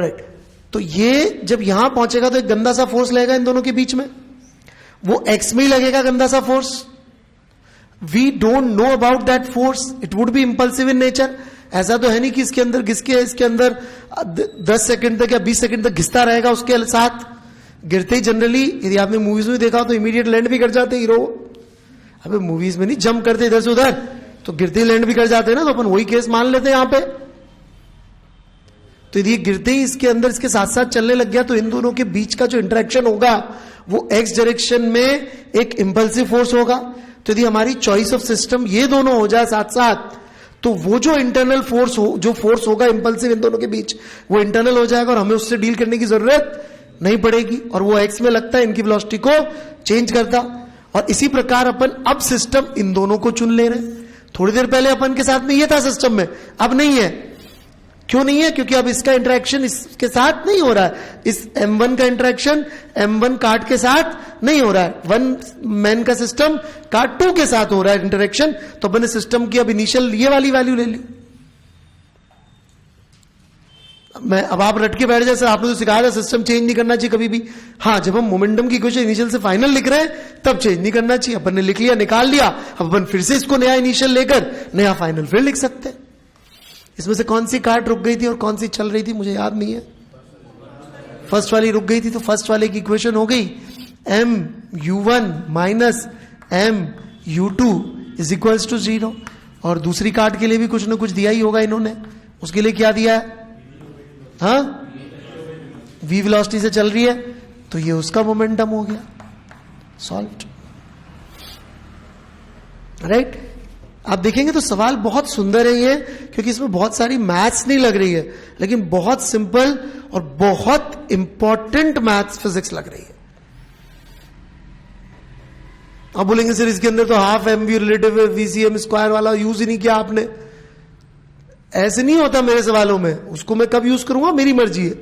Right. तो ये जब यहां पहुंचेगा तो एक गंदा सा फोर्स लगेगा इन दोनों के बीच में, वो एक्स में ही लगेगा गंदा सा force. We don't know about that force, it would be impulsive in nature. ऐसा तो है नहीं कि इसके अंदर इसके अंदर 10 सेकंड तक या 20 सेकंड तक घिसता रहेगा उसके साथ। गिरते ही जनरली, यदि आपने मूवीज में देखा तो इमीडिएट लैंड भी कर जाते हीरो। अबे मूवीज में नहीं जंप करते इधर से उधर, तो गिरते ही लैंड भी कर जाते हैं ना, तो अपन वही केस मान लेते हैं यहां पे। तो यदि गिरते ही इसके अंदर इसके साथ साथ चलने लग गया तो इन दोनों के बीच का जो इंटरेक्शन होगा वो एक्स डायरेक्शन में एक इंपल्सिव फोर्स होगा। तो यदि हमारी चॉइस ऑफ सिस्टम ये दोनों हो जाए साथ साथ, तो वो जो इंटरनल फोर्स जो फोर्स होगा इंपल्सिव इन दोनों के बीच, वो इंटरनल हो जाएगा और हमें उससे डील करने की जरूरत नहीं पड़ेगी, और वो एक्स में लगता है, इनकी वेलोसिटी को चेंज करता। और इसी प्रकार अपन अब सिस्टम इन दोनों को चुन ले रहे हैं। थोड़ी देर पहले अपन के साथ में ये था सिस्टम में, अब नहीं है। क्यों नहीं है? क्योंकि अब इसका इंटरेक्शन इसके साथ नहीं हो रहा है। इस M1 का इंटरेक्शन M1 कार्ड के साथ नहीं हो रहा है, वन मैन का सिस्टम कार्ड 2 के साथ हो रहा है इंटरेक्शन। तो अपने सिस्टम की अब इनिशियल ये वाली वैल्यू ले ली। मैं अब आप रट के बैठ जाए, सर आपने तो सिखाया था सिस्टम चेंज नहीं करना चाहिए कभी भी। हाँ, जब हम मोमेंटम की इक्वेशन इनिशियल से फाइनल लिख रहे हैं तब चेंज नहीं करना चाहिए। अपन ने लिख लिया, निकाल लिया, अब अपन फिर से इसको नया इनिशियल लेकर नया फाइनल फिर लिख सकते हैं। इसमें से कौन सी कार्ड रुक गई थी और कौन सी चल रही थी मुझे याद नहीं है। फर्स्ट वाली रुक गई थी, तो फर्स्ट वाले की इक्वेशन हो गई MU1 minus MU2 is equals to 0। और दूसरी कार्ड के लिए भी कुछ ना कुछ दिया ही होगा इन्होंने। उसके लिए क्या दिया है? हाँ, v वेलोसिटी से चल रही है, तो ये उसका मोमेंटम हो गया। Solved, right. आप देखेंगे तो सवाल बहुत सुंदर है ये, क्योंकि इसमें बहुत सारी मैथ्स नहीं लग रही है, लेकिन बहुत सिंपल और बहुत इंपॉर्टेंट मैथ्स फिजिक्स लग रही है। आप बोलेंगे सर इसके अंदर तो half MV relative VCM square वाला यूज ही नहीं किया आपने। ऐसे नहीं होता मेरे सवालों में, उसको मैं कब यूज करूंगा मेरी मर्जी है।